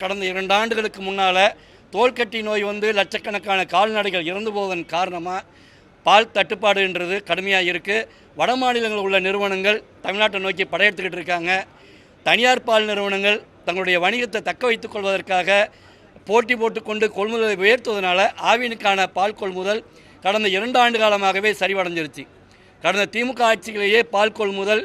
கடந்த 2 ஆண்டுகளுக்கு முன்னால் தோல்கட்டி நோய் வந்து லட்சக்கணக்கான கால்நடைகள் இறந்து போவதன் காரணமாக பால் தட்டுப்பாடுன்றது கடுமையாக இருக்குது. வட மாநிலங்களில் உள்ள நிறுவனங்கள் தமிழ்நாட்டை நோக்கி படையெடுத்துக்கிட்டு இருக்காங்க. தனியார் பால் நிறுவனங்கள் தங்களுடைய வணிகத்தை தக்க வைத்துக் கொள்வதற்காக போட்டி போட்டுக்கொண்டு கொள்முதலை உயர்த்துவதனால ஆவினுக்கான பால் கொள்முதல் கடந்த 2 ஆண்டு காலமாகவே சரிவடைஞ்சிருச்சு. கடந்த திமுக ஆட்சியிலேயே பால் கொள்முதல்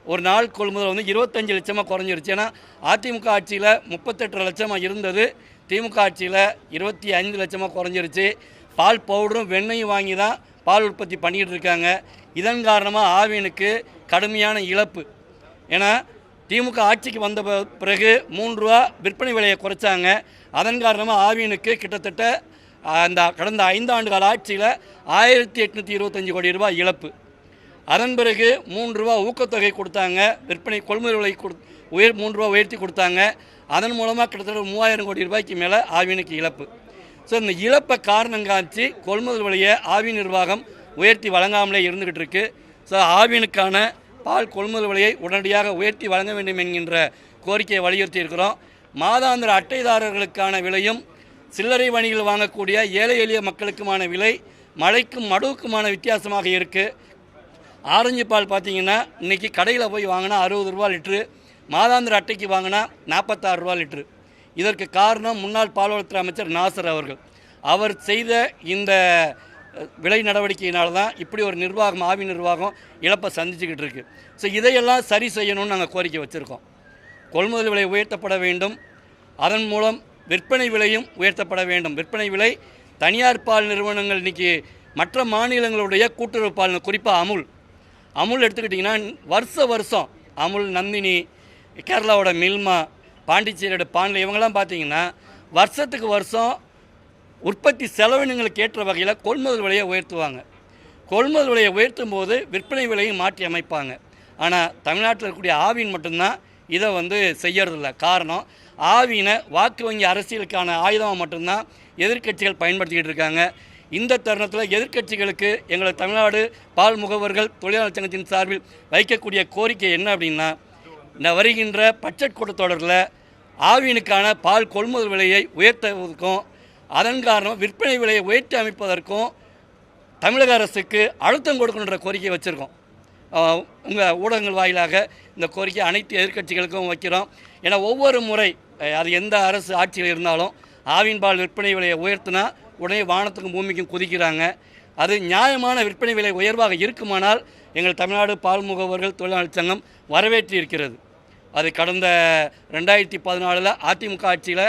ஒரு நாள் கொள்முதல் வந்து 25 லட்சமாக குறைஞ்சிருச்சு. ஏன்னா அதிமுக ஆட்சியில் 38 லட்சமாக இருந்தது, திமுக ஆட்சியில் 25 லட்சமாக குறைஞ்சிருச்சு. பால் பவுடரும் வெண்ணையும் வாங்கி தான் பால் உற்பத்தி பண்ணிக்கிட்டு இருக்காங்க. இதன் காரணமாக ஆவினுக்கு கடுமையான இழப்பு. ஏன்னா திமுக ஆட்சிக்கு வந்த பிறகு 3 ரூபா விற்பனை விலையை குறைச்சாங்க. அதன் காரணமாக ஆவினுக்கு கிட்டத்தட்ட அந்த கடந்த 5 ஆண்டு கால ஆட்சியில் 1825 கோடி ரூபாய் இழப்பு. அதன் பிறகு 3 ரூபா ஊக்கத்தொகை கொடுத்தாங்க, விற்பனை கொள்முதல் விலை 3 ரூபா உயர்த்தி கொடுத்தாங்க. அதன் மூலமாக கிட்டத்தட்ட 3000 கோடி ரூபாய்க்கு மேலே ஆவினுக்கு இழப்பு. ஸோ இந்த இழப்பை காரணம் காமிச்சு கொள்முதல் விலையை ஆவி நிர்வாகம் உயர்த்தி வழங்காமலே இருந்துக்கிட்டு இருக்கு. ஸோ ஆவினுக்கான பால் கொள்முதல் விலையை உடனடியாக உயர்த்தி வழங்க வேண்டும் என்கின்ற கோரிக்கையை வலியுறுத்தி இருக்கிறோம். மாதாந்திர அட்டைதாரர்களுக்கான விலையும் சில்லறை வணிகள் வாங்கக்கூடிய ஏழை எளிய மக்களுக்குமான விலை மழைக்கும் மடுவுக்குமான வித்தியாசமாக இருக்குது. ஆரஞ்சு பால் பார்த்திங்கன்னா இன்றைக்கி கடையில் போய் வாங்கினா 60 ரூபா லிட்ரு, மாதாந்திர அட்டைக்கு வாங்கினா 46 ரூபா லிட்ரு. இதற்கு காரணம் முன்னாள் பால்வளத்துறை அமைச்சர் நாசர் அவர்கள். அவர் செய்த இந்த விலை நடவடிக்கையினால தான் இப்படி ஒரு நிர்வாகம் ஆவி நிர்வாகம் இழப்பை சந்திச்சுக்கிட்டு இருக்குது. ஸோ இதையெல்லாம் சரி செய்யணும்னு நாங்கள் கோரிக்கை வச்சுருக்கோம். கொள்முதல் விலை உயர்த்தப்பட வேண்டும், அதன் மூலம் விற்பனை விலையும் உயர்த்தப்பட வேண்டும். விற்பனை விலை தனியார் பால் நிறுவனங்கள் இன்றைக்கி மற்ற மாநிலங்களுடைய கூட்டுறவு பால், குறிப்பாக அமுல் எடுத்துக்கிட்டிங்கன்னா வருஷம் அமுல், நந்தினி, கேரளாவோட மில்மா, பாண்டிச்சேரியோட பாண்டில் இவங்கெல்லாம் பார்த்திங்கன்னா வருஷத்துக்கு வருஷம் உற்பத்தி செலவினங்களுக்கு ஏற்ற வகையில் கொள்முதல் விலையை உயர்த்துவாங்க. கொள்முதல் விலையை உயர்த்தும் போது விற்பனை விலையும் மாற்றி அமைப்பாங்க. ஆனால் தமிழ்நாட்டில் இருக்கக்கூடிய ஆவின் மட்டும்தான் இதை செய்யறதில்ல. காரணம், ஆவினை வாக்கு வங்கி அரசியலுக்கான ஆயுதமாக மட்டும்தான் எதிர்க்கட்சிகள் பயன்படுத்திக்கிட்டு இருக்காங்க. இந்த தருணத்தில் எதிர்க்கட்சிகளுக்கு எங்கள் தமிழ்நாடு பால் முகவர்கள் தொழிலாளர் சங்கத்தின் சார்பில் வைக்கக்கூடிய கோரிக்கை என்ன அப்படின்னா, இந்த வருகின்ற பட்ஜெட் கூட்டத்தொடரில் ஆவினுக்கான பால் கொள்முதல் விலையை உயர்த்துவதற்கும் அதன் காரணம் விற்பனை விலையை உயர்த்தி அமைப்பதற்கும் தமிழக அரசுக்கு அழுத்தம் கொடுக்கணுன்ற கோரிக்கை வச்சுருக்கோம். உங்கள் ஊடகங்கள் வாயிலாக இந்த கோரிக்கை அனைத்து எதிர்க்கட்சிகளுக்கும் வைக்கிறோம். ஏன்னா ஒவ்வொரு முறை அது எந்த அரசு ஆட்சியில் இருந்தாலும் ஆவின் பால் விற்பனை விலையை உயர்த்தினா உடனே வானத்துக்கும் பூமிக்கும் குதிக்கிறாங்க. அது நியாயமான விற்பனை விலை உயர்வாக இருக்குமானால் எங்கள் தமிழ்நாடு பால் முகவர்கள் தொழிலாளர் சங்கம் வரவேற்றி இருக்கிறது. அது கடந்த 2014 அதிமுக ஆட்சியில்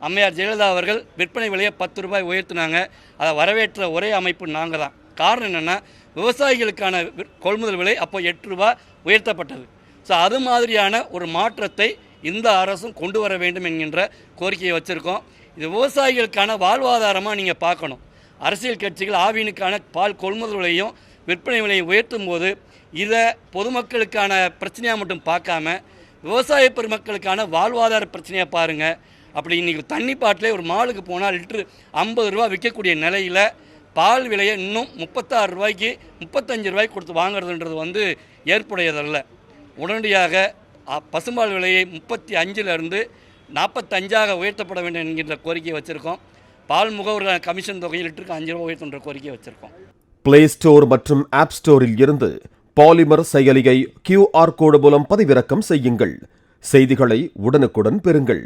அம்மையார் ஜெயலலிதா அவர்கள் விற்பனை விலையை 10 ரூபாய் உயர்த்தினாங்க. அதை வரவேற்ற ஒரே அமைப்பு நாங்கள் தான். காரணம் என்னென்னா, விவசாயிகளுக்கான கொள்முதல் விலை அப்போ 8 ரூபாய் உயர்த்தப்பட்டது. ஸோ அது மாதிரியான ஒரு மாற்றத்தை இந்த அரசும் கொண்டு வர வேண்டும் என்கின்ற கோரிக்கையை வச்சுருக்கோம். இது விவசாயிகளுக்கான வாழ்வாதாரமாக நீங்கள் பார்க்கணும். அரசியல் கட்சிகள் ஆவினுக்கான பால் கொள்முதல் விலையும் விற்பனை விலையை உயர்த்தும் போது இதை பொதுமக்களுக்கான பிரச்சனையாக மட்டும் பார்க்காம விவசாய பெருமக்களுக்கான வாழ்வாதார பிரச்சனையாக பாருங்கள். அப்படி இன்றைக்கி தண்ணி பாட்டிலே ஒரு மாலுக்கு போனால் லிட்ரு 50 ரூபா விற்கக்கூடிய நிலையில் பால் விலையை இன்னும் 36 ரூபாய்க்கு 35 ரூபாய்க்கு கொடுத்து வாங்குறதுன்றது ஏற்புடையதல்ல. உடனடியாக பசும்பால் விலையை 35லிருந்து 45ஆக உயர்த்தப்பட வேண்டும் என்கின்ற கோரிக்கையை வச்சுருக்கோம். பால் முகவர்கள் கமிஷன் தொகையில் லிட்டருக்கு 5 ரூபா உயர்த்துன்ற கோரிக்கையை வச்சுருக்கோம். பிளே ஸ்டோர் மற்றும் ஆப் ஸ்டோரில் இருந்து பாலிமர் செயலியை QR கோடு மூலம் பதிவிறக்கம் செய்யுங்கள். செய்திகளை உடனுக்குடன் பெறுங்கள்.